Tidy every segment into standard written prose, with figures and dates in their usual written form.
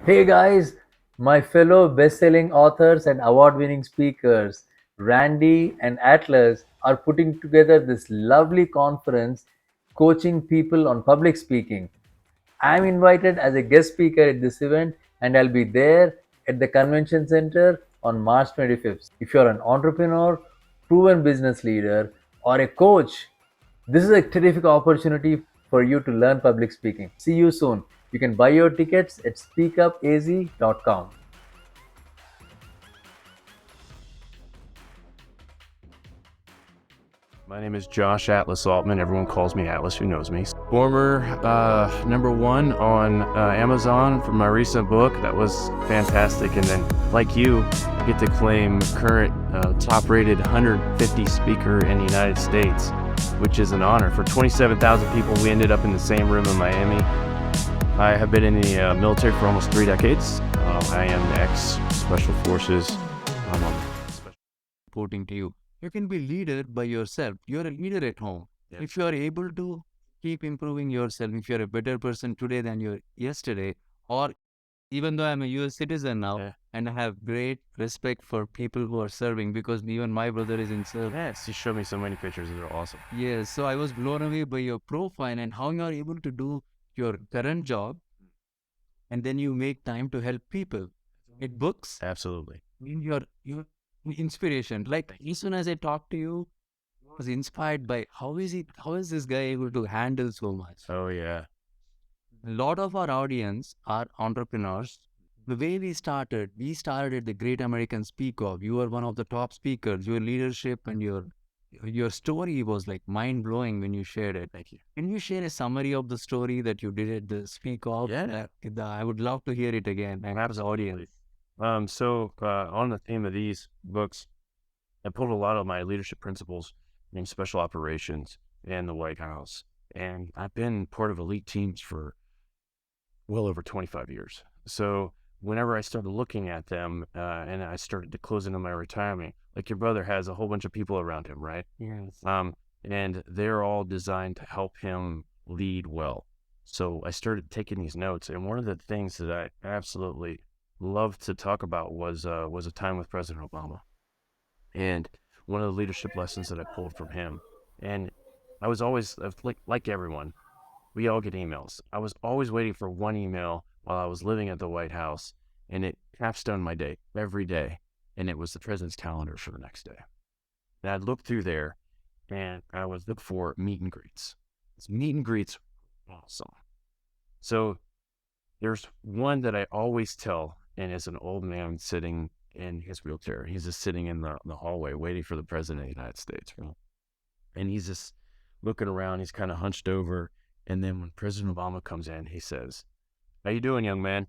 Hey guys, my fellow best-selling authors and award-winning speakers, Randy and Atlas are putting together this lovely conference coaching people on public speaking. I'm invited as a guest speaker at this event and I'll be there at the convention center on March 25th. If you're an entrepreneur, proven business leader, or a coach, this is a terrific opportunity for you to learn public speaking. See you soon. You can buy your tickets at speakupaz.com. My name is Josh Atlas Altman. Everyone calls me Atlas, who knows me. Former number one on Amazon for my recent book. That was fantastic. And then, like you, I get to claim current top-rated 150 speaker in the United States, which is an honor. For 27,000 people, we ended up in the same room in Miami. I have been in the military for almost 3 decades. I am ex-Special Forces. I'm on reporting to you. You can be leader by yourself. You're a leader at home. Yeah. If you are able to keep improving yourself, if you're a better person today than you were yesterday, or even though I'm a US citizen now, and I have great respect for people who are serving because even my brother is in service. Yes, you showed me so many pictures. They're awesome. Yes, so I was blown away by your profile and how you are able to do your current job and then you make time to help people. It books. Absolutely. Your inspiration. Like as soon as I talked to you, I was inspired by how is this guy able to handle so much? Oh yeah. A lot of our audience are entrepreneurs. The way we started at the Great American Speak Off. You were one of the top speakers. Your leadership and your story was like mind blowing when you shared it. Thank you. Can you share a summary of the story that you did at the Speak Off? Yeah. I would love to hear it again. And have the audience. On the theme of these books, I pulled a lot of my leadership principles in special operations and the White House. And I've been part of elite teams for well over 25 years. So whenever I started looking at them and I started to close into my retirement, like your brother has a whole bunch of people around him, right? Yes. And they're all designed to help him lead well. So I started taking these notes. And one of the things that I absolutely loved to talk about was a time with President Obama. And one of the leadership lessons that I pulled from him. And I was always like everyone, we all get emails. I was always waiting for one email while I was living at the White House, and it capstoned my day every day. And it was the president's calendar for the next day. And I'd look through there, and I would look for meet and greets. This meet and greets, awesome. So there's one that I always tell, and it's an old man sitting in his wheelchair. He's just sitting in the hallway waiting for the president of the United States. And he's just looking around. He's kind of hunched over. And then when President Obama comes in, he says, "How you doing, young man?"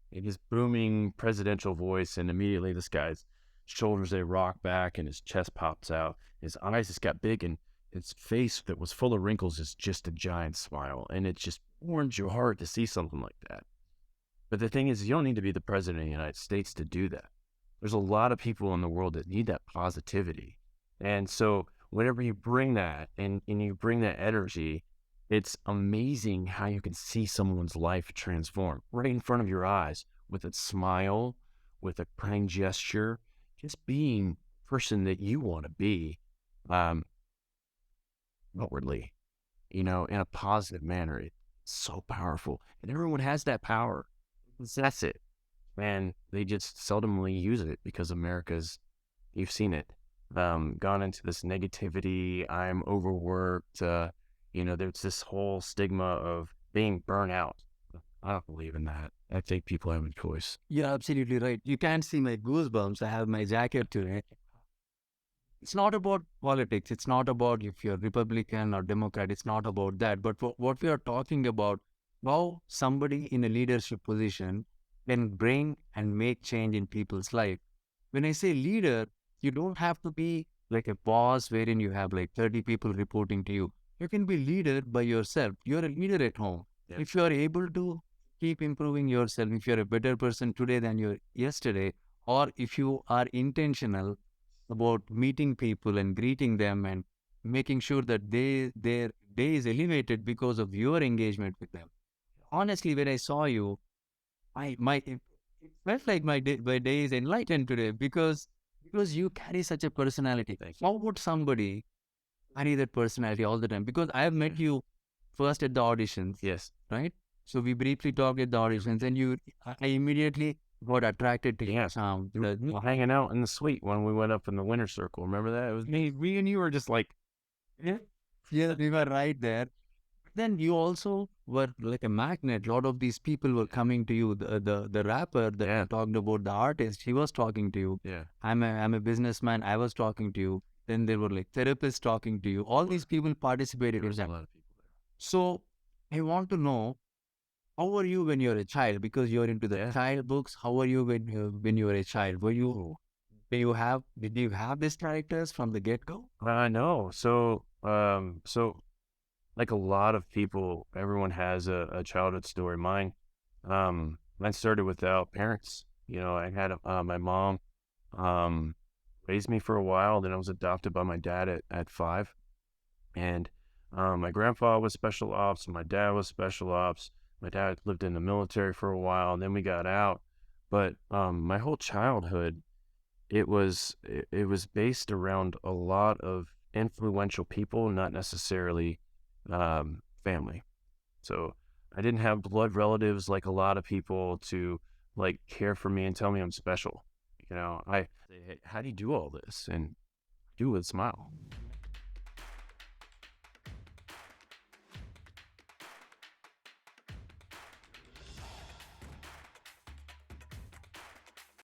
In his booming presidential voice, and immediately this guy's shoulders, they rock back and his chest pops out. His eyes just got big and his face that was full of wrinkles is just a giant smile. And it just warms your heart to see something like that. But the thing is, you don't need to be the president of the United States to do that. There's a lot of people in the world that need that positivity. And so whenever you bring that and you bring that energy, it's amazing how you can see someone's life transform right in front of your eyes with a smile, with a kind gesture, just being the person that you want to be outwardly, in a positive manner. It's so powerful. And everyone has that power. That's it. And they just seldomly use it because you've seen it, gone into this negativity. I'm overworked. There's this whole stigma of being burnt out. I don't believe in that. I think people have a choice. You're absolutely right. You can't see my goosebumps. I have my jacket today. It's not about politics. It's not about if you're Republican or Democrat. It's not about that. But what we are talking about, how somebody in a leadership position can bring and make change in people's life. When I say leader, you don't have to be like a boss wherein you have like 30 people reporting to you. You can be leader by yourself. You're a leader at home. Yeah. If you are able to keep improving yourself, if you're a better person today than you were yesterday, or if you are intentional about meeting people and greeting them and making sure that their day is elevated because of your engagement with them. Honestly, when I saw you, it felt like my day is enlightened today because you carry such a personality. How would somebody carry that personality all the time? Because I have met you first at the auditions, Yes. right? So we briefly talked at the auditions, and I immediately got attracted to your Yes. sound. Well, hanging out in the suite when we went up in the winter circle. Remember that? It was me, we and you were just like, Yeah, yeah, we were right there. Then you also were like a magnet. A lot of these people were coming to you. The rapper that yeah, talked about the artist, he was talking to you. yeah. I'm a businessman. I was talking to you. Then there were like therapists talking to you. All these people participated in There's a that. lot of people there. So I want to know, how were you when you're a child? Because you're into the Yeah. child books. How were you when you were a child? Did you have these characters from the get go? I know. So like a lot of people, everyone has a childhood story. Mine started without parents. You know, I had my mom um, raised me for a while. Then I was adopted by my dad at 5, and my grandfather was special ops, and my dad was special ops. My dad lived in the military for a while, and then we got out. But my whole childhood, it was based around a lot of influential people, not necessarily family. So I didn't have blood relatives like a lot of people to like care for me and tell me I'm special. You know, I say, hey, how do you do all this? And do it with a smile.